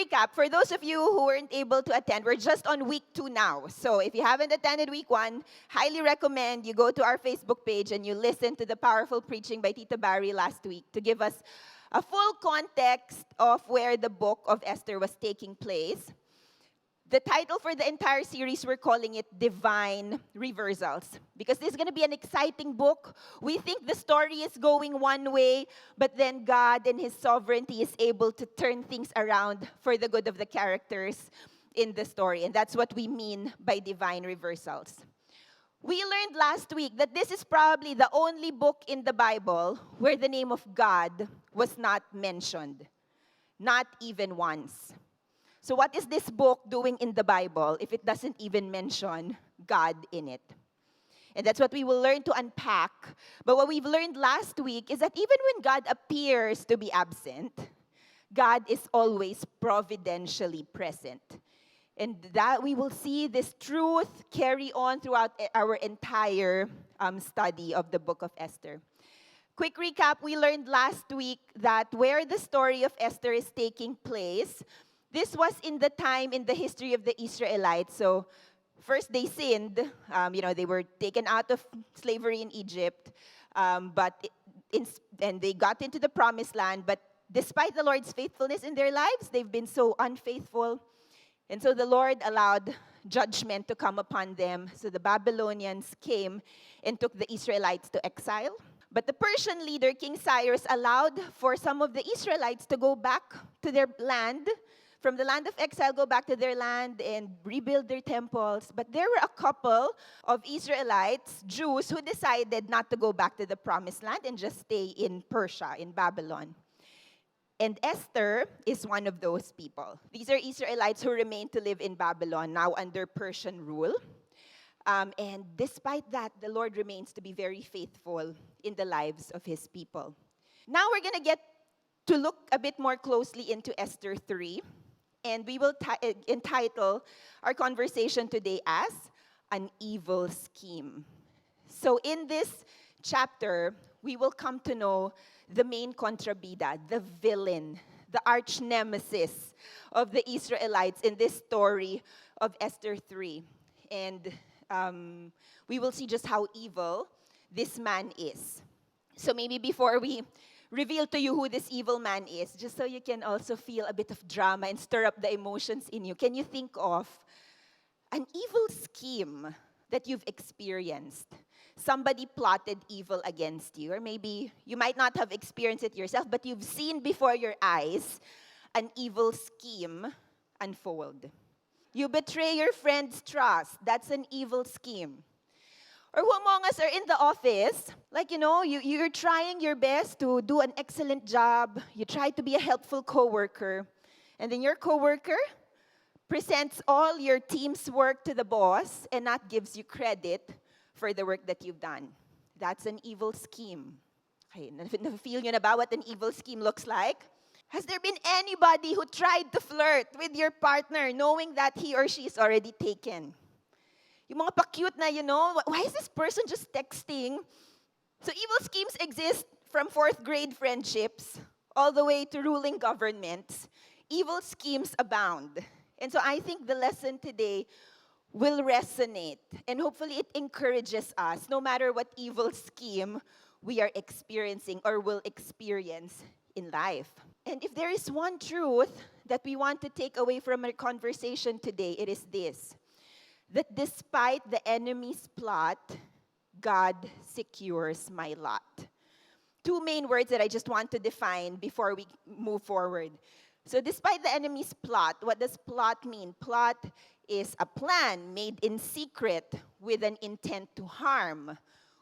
recap, for those of you who weren't able to attend, we're just on week 2 now. So if you haven't attended week 1, highly recommend you go to our Facebook page and you listen to the powerful preaching by Tita Barry last week to give us a full context of where the book of Esther was taking place. The title for the entire series, we're calling it Divine Reversals. Because this is going to be an exciting book. We think the story is going one way, but then God and His sovereignty is able to turn things around for the good of the characters in the story. And that's what we mean by divine reversals. We learned last week that this is probably the only book in the Bible where the name of God was not mentioned. Not even once. So what is this book doing in the Bible if it doesn't even mention God in it? And that's what we will learn to unpack. But what we've learned last week is that even when God appears to be absent, God is always providentially present. And that we will see this truth carry on throughout our entire study of the book of Esther. Quick recap, we learned last week that where the story of Esther is taking place, this was in the time in the history of the Israelites. So first they sinned. They were taken out of slavery in Egypt. And they got into the promised land. But despite the Lord's faithfulness in their lives, they've been so unfaithful. And so the Lord allowed judgment to come upon them. So the Babylonians came and took the Israelites to exile. But the Persian leader, King Cyrus, allowed for some of the Israelites to go back to their land. From the land of exile, go back to their land and rebuild their temples. But there were a couple of Israelites, Jews, who decided not to go back to the promised land and just stay in Persia, in Babylon. And Esther is one of those people. These are Israelites who remained to live in Babylon, now under Persian rule. And despite that, the Lord remains to be very faithful in the lives of His people. Now we're going to get to look a bit more closely into Esther 3. And we will entitle our conversation today as An Evil Scheme. So in this chapter, we will come to know the main contrabida, the villain, the arch nemesis of the Israelites in this story of Esther 3. And we will see just how evil this man is. So maybe before we reveal to you who this evil man is, just so you can also feel a bit of drama and stir up the emotions in you. Can you think of an evil scheme that you've experienced? Somebody plotted evil against you, or maybe you might not have experienced it yourself, but you've seen before your eyes an evil scheme unfold. You betray your friend's trust. That's an evil scheme. Or who among us are in the office, you're trying your best to do an excellent job. You try to be a helpful coworker. And then your coworker presents all your team's work to the boss and not gives you credit for the work that you've done. That's an evil scheme. Okay, na-feel nyo na ba what an evil scheme looks like? Has there been anybody who tried to flirt with your partner knowing that he or she is already taken? Yung mga pa-cute na, why is this person just texting? So evil schemes exist from 4th grade friendships all the way to ruling governments. Evil schemes abound. And so I think the lesson today will resonate. And hopefully it encourages us, no matter what evil scheme we are experiencing or will experience in life. And if there is one truth that we want to take away from our conversation today, it is this. That despite the enemy's plot, God secures my lot. Two main words that I just want to define before we move forward. So despite the enemy's plot, what does plot mean? Plot is a plan made in secret with an intent to harm,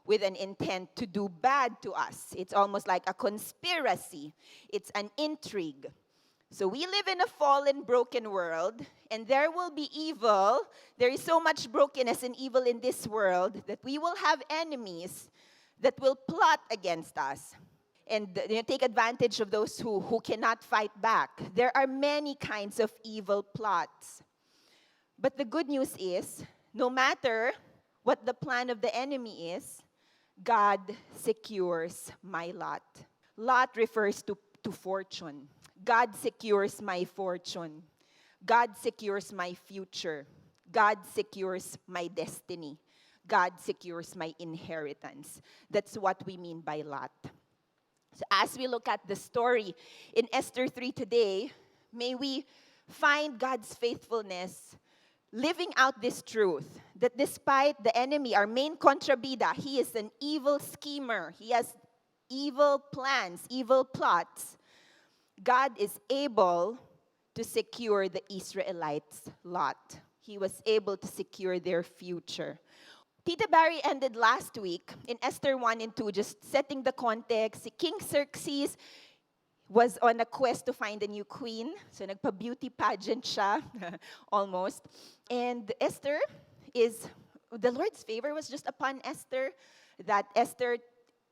with an intent to do bad to us. It's almost like a conspiracy. It's an intrigue. So we live in a fallen, broken world, and there will be evil. There is so much brokenness and evil in this world that we will have enemies that will plot against us and take advantage of those who cannot fight back. There are many kinds of evil plots. But the good news is, no matter what the plan of the enemy is, God secures my lot. Lot refers to fortune. God secures my fortune. God secures my future. God secures my destiny. God secures my inheritance. That's what we mean by Lot. So as we look at the story in Esther 3 today, may we find God's faithfulness living out this truth that despite the enemy, our main contrabida, he is an evil schemer. He has evil plans, evil plots. God is able to secure the Israelites' lot. He was able to secure their future. Tita Barry ended last week in Esther 1 and 2, just setting the context. King Xerxes was on a quest to find a new queen. So nagpa-beauty pageant siya, almost. And Esther the Lord's favor was just upon Esther, that Esther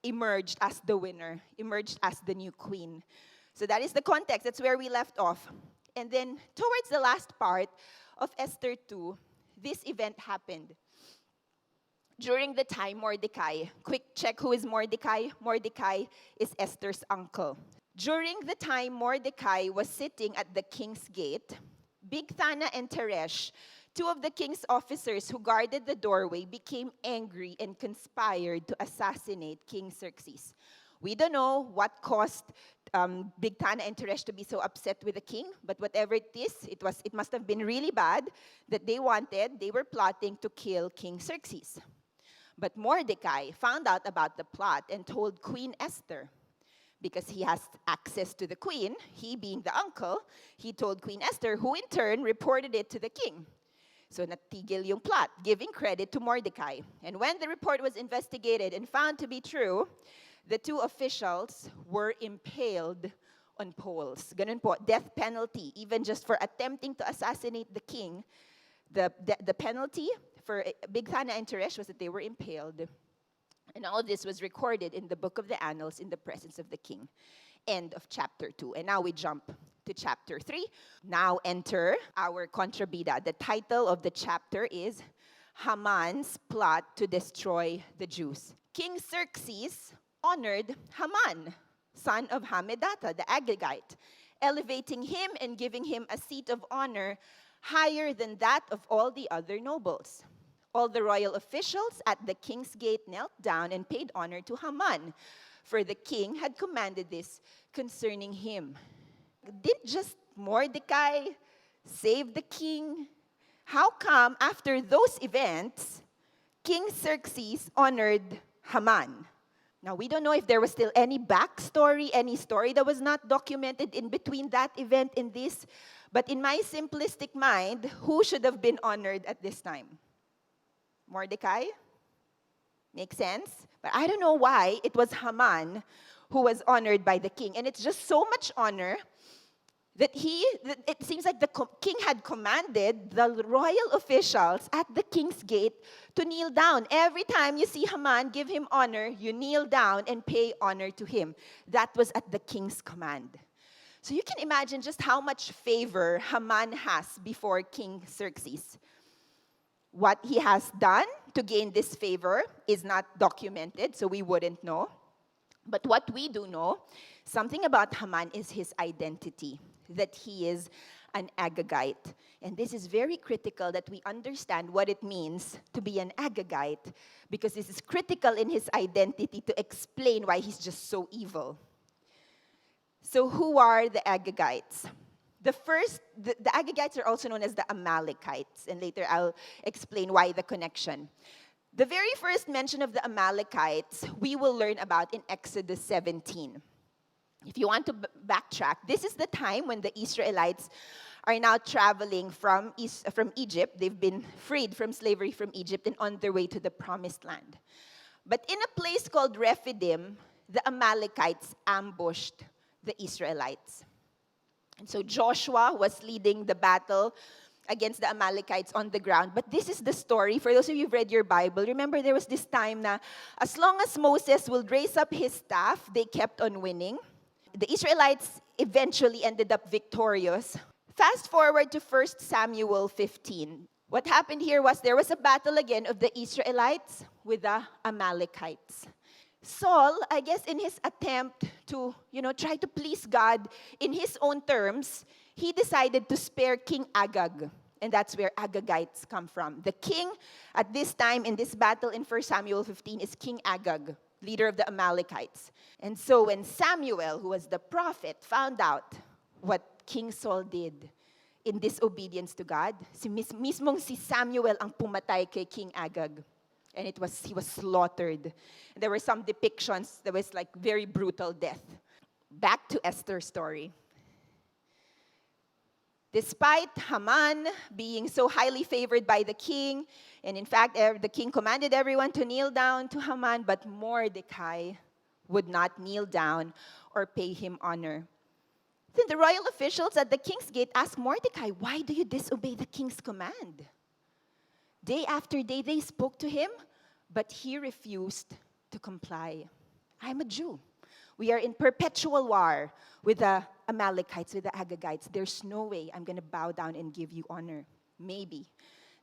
emerged as the winner, emerged as the new queen. So that is the context. That's where we left off. And then towards the last part of Esther 2, this event happened. During the time Mordecai, quick check who is Mordecai. Mordecai is Esther's uncle. During the time Mordecai was sitting at the king's gate, Bigthana and Teresh, two of the king's officers who guarded the doorway, became angry and conspired to assassinate King Xerxes. We don't know what caused Bigthana and Teresh to be so upset with the king, but whatever it is, it must have been really bad that they were plotting to kill King Xerxes. But Mordecai found out about the plot and told Queen Esther, because he has access to the queen, he being the uncle, he told Queen Esther, who in turn reported it to the king. So natigil yung plot, giving credit to Mordecai. And when the report was investigated and found to be true, the two officials were impaled on poles. Ganun po, death penalty, even just for attempting to assassinate the king. The penalty for Bigthana and Teresh was that they were impaled. And all this was recorded in the book of the Annals in the presence of the king. End of chapter 2. And now we jump to chapter 3. Now enter our contrabida. The title of the chapter is Haman's Plot to Destroy the Jews. King Xerxes honored Haman, son of Hammedatha, the Agagite, elevating him and giving him a seat of honor higher than that of all the other nobles. All the royal officials at the king's gate knelt down and paid honor to Haman, for the king had commanded this concerning him. Didn't just Mordecai save the king? How come after those events, King Xerxes honored Haman? Now, we don't know if there was still any backstory, any story that was not documented in between that event and this, but in my simplistic mind, who should have been honored at this time? Mordecai? Makes sense? But I don't know why it was Haman who was honored by the king. And it's just so much honor that it seems like the king had commanded the royal officials at the king's gate to kneel down. Every time you see Haman, give him honor, you kneel down and pay honor to him. That was at the king's command. So you can imagine just how much favor Haman has before King Xerxes. What he has done to gain this favor is not documented, so we wouldn't know. But what we do know, something about Haman is his identity, that he is an Agagite. And this is very critical that we understand what it means to be an Agagite, because this is critical in his identity to explain why he's just so evil. So who are the Agagites? The Agagites are also known as the Amalekites, and later I'll explain why the connection. The very first mention of the Amalekites we will learn about in Exodus 17. If you want to backtrack, this is the time when the Israelites are now traveling from Egypt. They've been freed from slavery from Egypt and on their way to the Promised Land. But in a place called Rephidim, the Amalekites ambushed the Israelites. And so Joshua was leading the battle against the Amalekites on the ground. But this is the story. For those of you who've read your Bible, remember there was this time na as long as Moses would raise up his staff, they kept on winning. The Israelites eventually ended up victorious. Fast forward to 1 Samuel 15. What happened here was there was a battle again of the Israelites with the Amalekites. Saul, I guess in his attempt to, try to please God in his own terms, he decided to spare King Agag. And that's where Agagites come from. The king at this time in this battle in 1 Samuel 15 is King Agag, leader of the Amalekites. And so when Samuel, who was the prophet, found out what King Saul did in disobedience to God, mismong si Samuel ang pumatay kay King Agag. And he was slaughtered. There were some depictions, there was like very brutal death. Back to Esther's story. Despite Haman being so highly favored by the king, and in fact, the king commanded everyone to kneel down to Haman, but Mordecai would not kneel down or pay him honor. Then the royal officials at the king's gate asked Mordecai, "Why do you disobey the king's command?" Day after day, they spoke to him, but he refused to comply. "I'm a Jew. We are in perpetual war with the Amalekites, with the Agagites. There's no way I'm going to bow down and give you honor." Maybe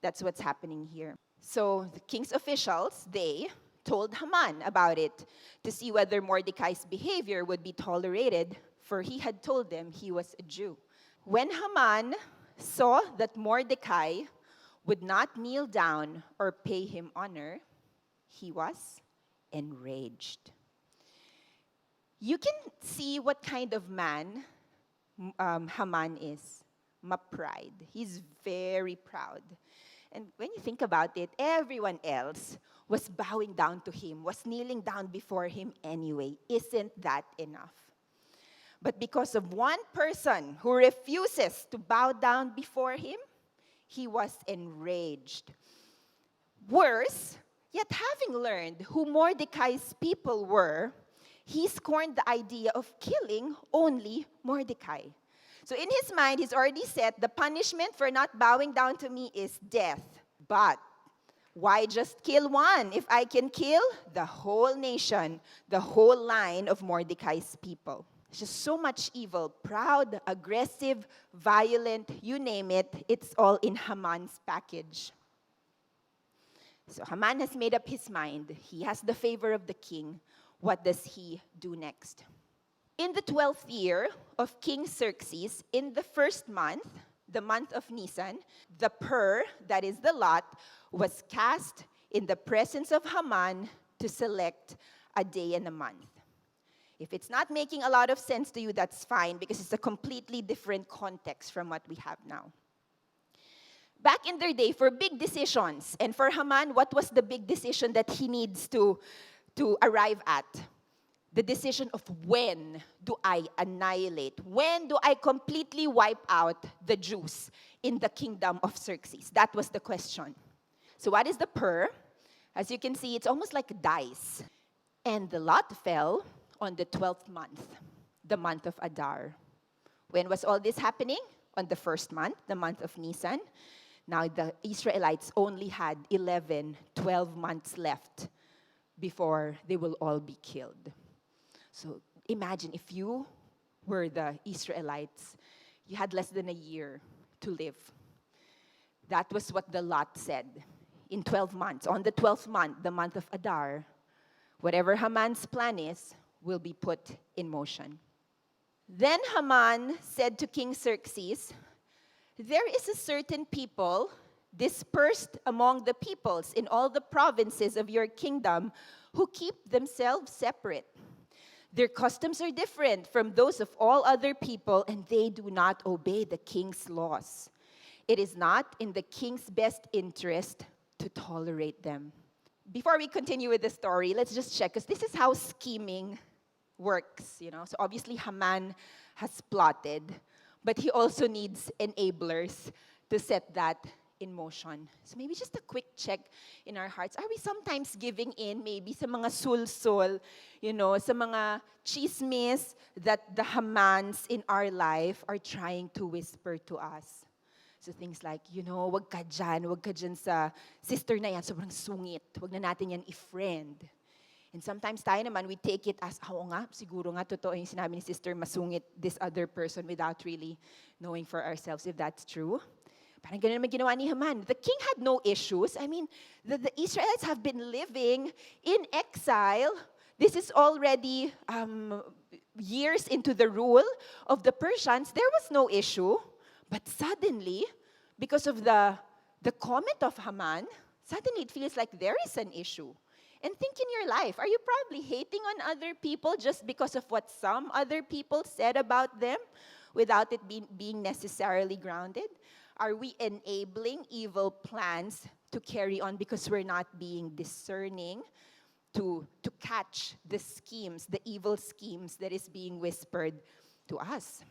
that's what's happening here. So the king's officials, they told Haman about it to see whether Mordecai's behavior would be tolerated, for he had told them he was a Jew. When Haman saw that Mordecai would not kneel down or pay him honor, he was enraged. You can see what kind of man Haman is. Ma-pride. He's very proud. And when you think about it, everyone else was bowing down to him, was kneeling down before him anyway. Isn't that enough? But because of one person who refuses to bow down before him, he was enraged. Worse, yet having learned who Mordecai's people were, he scorned the idea of killing only Mordecai. So in his mind, he's already set the punishment for not bowing down to me is death. But why just kill one if I can kill the whole nation, the whole line of Mordecai's people? It's just so much evil, proud, aggressive, violent, you name it, it's all in Haman's package. So Haman has made up his mind. He has the favor of the king. What does he do next? In the 12th year of King Xerxes, in the first month, the month of Nisan, the pur, that is the lot, was cast in the presence of Haman to select a day and a month. If it's not making a lot of sense to you, that's fine, because it's a completely different context from what we have now. Back in their day, for big decisions, and for Haman, what was the big decision that he needs to arrive at? The decision of when do I annihilate? When do I completely wipe out the Jews in the kingdom of Xerxes? That was the question. So what is the pur? As you can see, it's almost like dice. And the lot fell on the 12th month, the month of Adar. When was all this happening? On the first month, the month of Nisan. Now the Israelites only had 12 months left before they will all be killed. So imagine if you were the Israelites, you had less than a year to live. That was what the lot said. In 12 months, on the 12th month, the month of Adar, whatever Haman's plan is, will be put in motion. Then Haman said to King Xerxes, "There is a certain people dispersed among the peoples in all the provinces of your kingdom who keep themselves separate. Their customs are different from those of all other people, and they do not obey the king's laws. It is not in the king's best interest to tolerate them." Before we continue with the story, let's just check, because this is how scheming works, So obviously Haman has plotted, but he also needs enablers to set that in motion. So maybe just a quick check in our hearts. Are we sometimes giving in maybe sa mga sulsol, sa mga chismis that the Hamans in our life are trying to whisper to us? So things like, wag ka dyan sa sister na yan, sobrang sungit. Wag na natin yan i-friend. And sometimes tayo naman, we take it as, siguro nga, totoo yung sinabi ni sister, masungit this other person without really knowing for ourselves if that's true. Parang ganun naman ginawa ni Haman. The king had no issues. I mean, the Israelites have been living in exile. This is already years into the rule of the Persians, there was no issue. But suddenly, because of the comment of Haman, suddenly it feels like there is an issue. And think in your life, are you probably hating on other people just because of what some other people said about them without it being necessarily grounded? Are we enabling evil plans to carry on because we're not being discerning to catch the schemes, the evil schemes that is being whispered to us?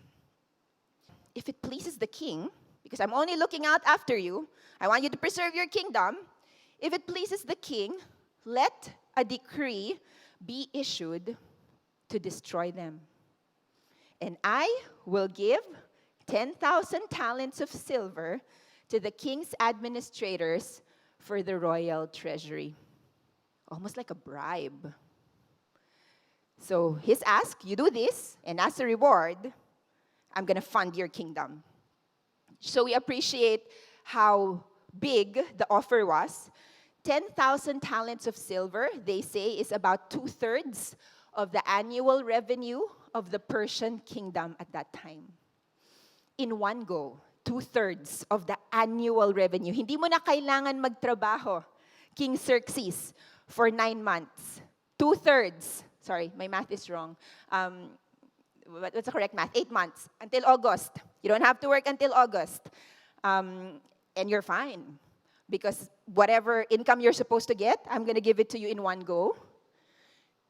If it pleases the king, because I'm only looking out after you, I want you to preserve your kingdom. If it pleases the king, let a decree be issued to destroy them. And I will give 10,000 talents of silver to the king's administrators for the royal treasury. Almost like a bribe. So his ask, you do this, and as a reward, I'm going to fund your kingdom. So we appreciate how big the offer was. 10,000 talents of silver, they say, is about 2/3 of the annual revenue of the Persian kingdom at that time. In one go, 2/3 of the annual revenue. Hindi mo na kailangan magtrabaho, King Xerxes, for 9 months. 2/3. Sorry, my math is wrong. What's the correct math? 8 months until August. You don't have to work until August. And you're fine. Because whatever income you're supposed to get, I'm going to give it to you in one go.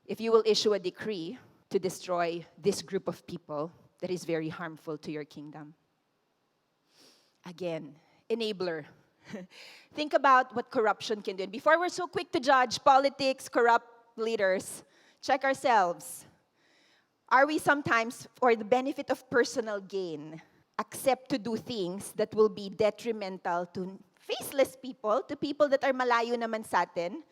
If you will issue a decree to destroy this group of people that is very harmful to your kingdom. Again, enabler. Think about what corruption can do. And before we're so quick to judge politics, corrupt leaders, check ourselves. Are we sometimes, for the benefit of personal gain, accept to do things that will be detrimental to faceless people, to people that are malayo naman sa atin,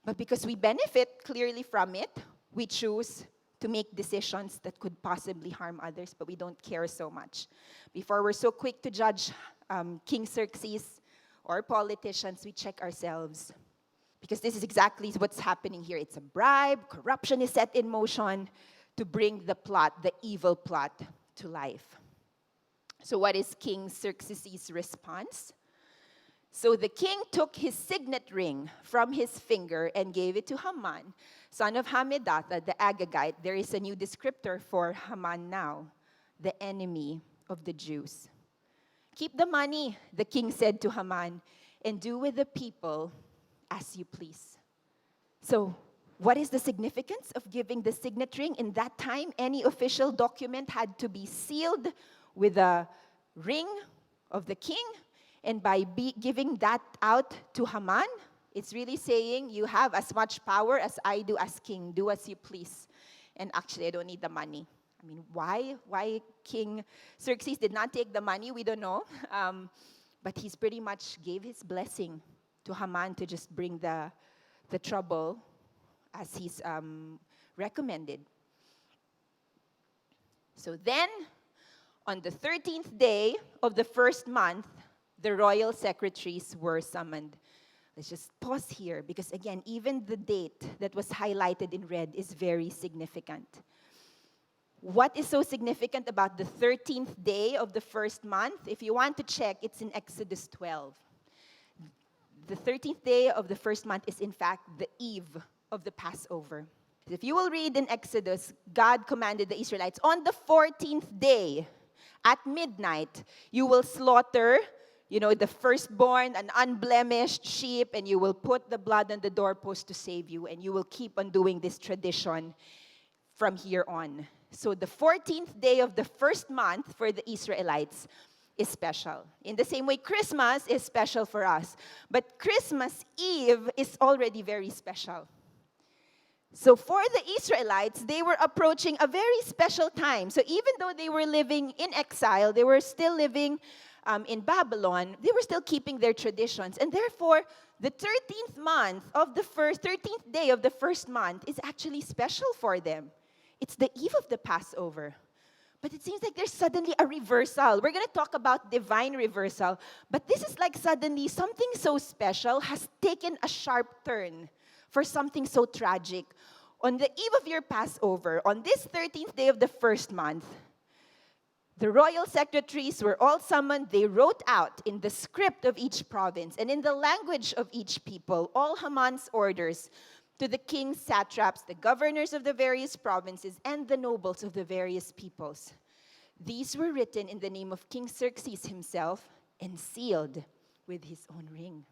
but because we benefit clearly from it, we choose to make decisions that could possibly harm others, but we don't care so much. Before we're so quick to judge King Xerxes or politicians, we check ourselves. Because this is exactly what's happening here. It's a bribe, corruption is set in motion to bring the plot, the evil plot, to life. So what is King Xerxes' response? So the king took his signet ring from his finger and gave it to Haman, son of Hammedatha, the Agagite. There is a new descriptor for Haman now, the enemy of the Jews. Keep the money, the king said to Haman, and do with the people as you please. So what is the significance of giving the signet ring? In that time, any official document had to be sealed with a ring of the king. And by giving that out to Haman, it's really saying, you have as much power as I do as king. Do as you please. And actually, I don't need the money. I mean, why King Xerxes did not take the money, we don't know. But he's pretty much gave his blessing to Haman to just bring the trouble as he's recommended. So then, on the 13th day of the first month, the royal secretaries were summoned. Let's just pause here because, again, even the date that was highlighted in red is very significant. What is so significant about the 13th day of the first month? If you want to check, it's in Exodus 12. The 13th day of the first month is, in fact, the eve of the Passover. If you will read in Exodus, God commanded the Israelites, on the 14th day, at midnight, you will slaughter the firstborn, an unblemished sheep, and you will put the blood on the doorpost to save you, and you will keep on doing this tradition from here on. So the 14th day of the first month for the Israelites is special. In the same way, Christmas is special for us. But Christmas Eve is already very special. So for the Israelites, they were approaching a very special time. So even though they were living in exile, they were still living in Babylon, they were still keeping their traditions. And therefore, the 13th day of the first month is actually special for them. It's the eve of the Passover. But it seems like there's suddenly a reversal. We're going to talk about divine reversal. But this is like suddenly something so special has taken a sharp turn for something so tragic. On the eve of your Passover, on this 13th day of the first month, the royal secretaries were all summoned. They wrote out in the script of each province and in the language of each people all Haman's orders to the king's satraps, the governors of the various provinces, and the nobles of the various peoples. These were written in the name of King Xerxes himself and sealed with his own ring.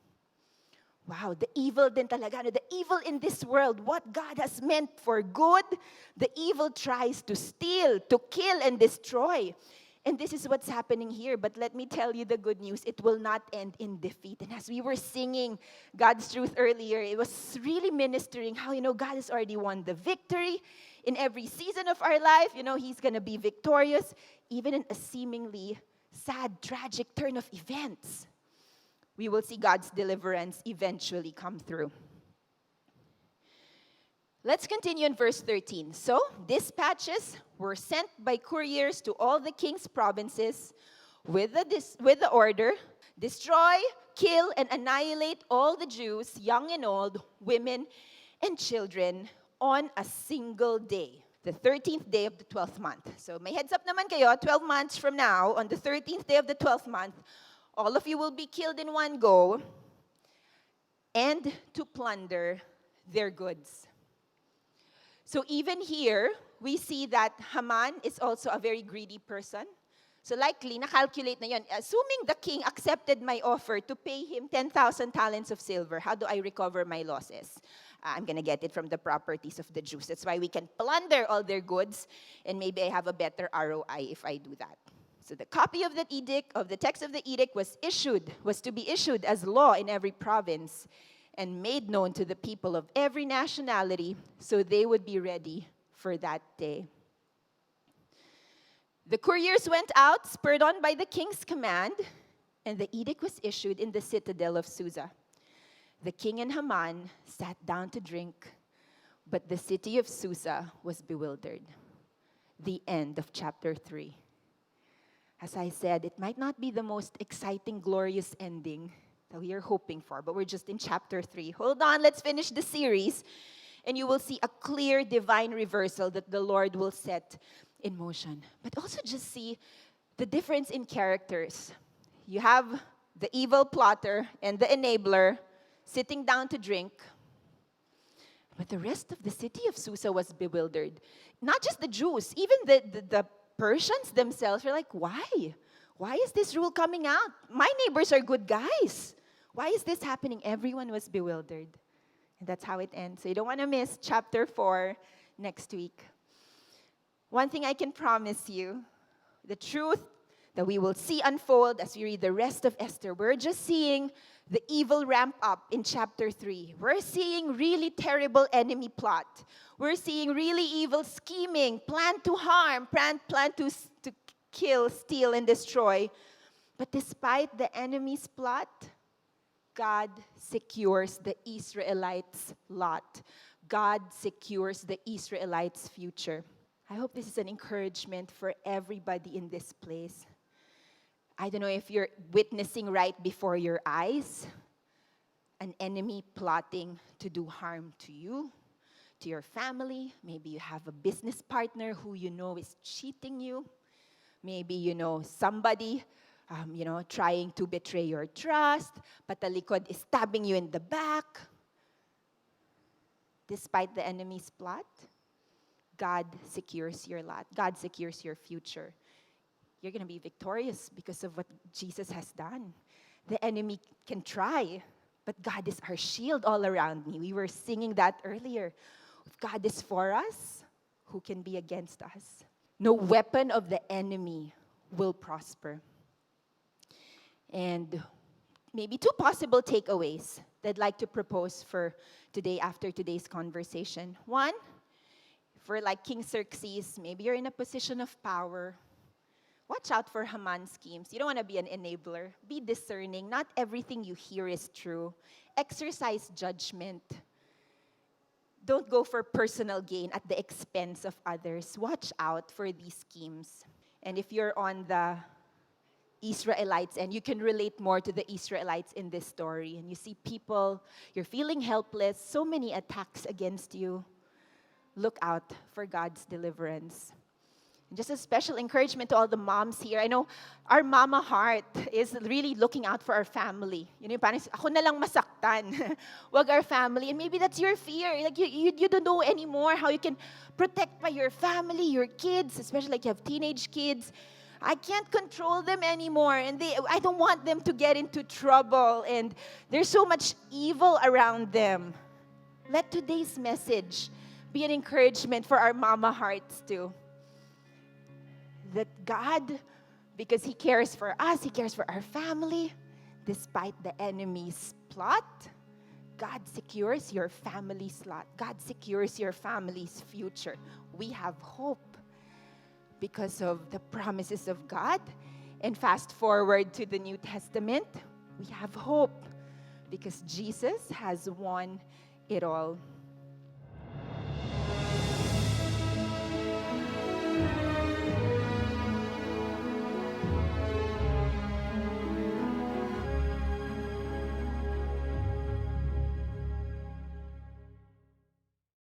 Wow, the evil din talaga. The evil in this world, what God has meant for good, the evil tries to steal, to kill, and destroy. And this is what's happening here. But let me tell you the good news. It will not end in defeat. And as we were singing God's truth earlier, it was really ministering how, God has already won the victory. In every season of our life, He's going to be victorious, even in a seemingly sad, tragic turn of events. We will see God's deliverance eventually come through. Let's continue in verse 13. So, dispatches were sent by couriers to all the king's provinces with the order, destroy, kill, and annihilate all the Jews, young and old, women, and children, on a single day, the 13th day of the 12th month. So, may heads up naman kayo, 12 months from now, on the 13th day of the 12th month, all of you will be killed in one go, and to plunder their goods. So even here, we see that Haman is also a very greedy person. So likely, na-calculate na yun. Assuming the king accepted my offer to pay him 10,000 talents of silver, how do I recover my losses? I'm going to get it from the properties of the Jews. That's why we can plunder all their goods, and maybe I have a better ROI if I do that. So the copy of the edict, of the text of the edict was to be issued as law in every province and made known to the people of every nationality so they would be ready for that day. The couriers went out, spurred on by the king's command, and the edict was issued in the citadel of Susa. The king and Haman sat down to drink, but the city of Susa was bewildered. The end of chapter 3. As I said, it might not be the most exciting, glorious ending that we are hoping for, but we're just in chapter 3. Hold on, let's finish the series, and you will see a clear divine reversal that the Lord will set in motion. But also just see the difference in characters. You have the evil plotter and the enabler sitting down to drink, but the rest of the city of Susa was bewildered. Not just the Jews, even the Persians themselves were like, why? Why is this rule coming out? My neighbors are good guys. Why is this happening? Everyone was bewildered. And that's how it ends. So you don't want to miss chapter 4 next week. One thing I can promise you, the truth that we will see unfold as we read the rest of Esther, we're just seeing the evil ramp up in chapter 3. We're seeing really terrible enemy plot. We're seeing really evil scheming, plan to harm, plan to kill, steal, and destroy. But despite the enemy's plot, God secures the Israelites' lot. God secures the Israelites' future. I hope this is an encouragement for everybody in this place. I don't know if you're witnessing right before your eyes an enemy plotting to do harm to you, to your family. Maybe you have a business partner who you know is cheating you. Maybe you know somebody, trying to betray your trust. Patalikod is stabbing you in the back. Despite the enemy's plot, God secures your lot. God secures your future. You're going to be victorious because of what Jesus has done. The enemy can try, but God is our shield all around me. We were singing that earlier. If God is for us, who can be against us? No weapon of the enemy will prosper. And maybe 2 possible takeaways that I'd like to propose for today after today's conversation. 1, for like King Xerxes, maybe you're in a position of power. Watch out for Haman's schemes. You don't want to be an enabler. Be discerning. Not everything you hear is true. Exercise judgment. Don't go for personal gain at the expense of others. Watch out for these schemes. And if you're on the Israelites and you can relate more to the Israelites in this story, and you see people, you're feeling helpless, so many attacks against you, look out for God's deliverance. And just a special encouragement to all the moms here. I know our mama heart is really looking out for our family. You know, parang ako na lang masaktan. Wag our family. And maybe that's your fear. Like you don't know anymore how you can protect by your family, your kids, especially like you have teenage kids. I can't control them anymore, and I don't want them to get into trouble, and there's so much evil around them. Let today's message be an encouragement for our mama hearts too. That God, because He cares for us, He cares for our family, despite the enemy's plot, God secures your family's slot. God secures your family's future. We have hope because of the promises of God. And fast forward to the New Testament, we have hope because Jesus has won it all.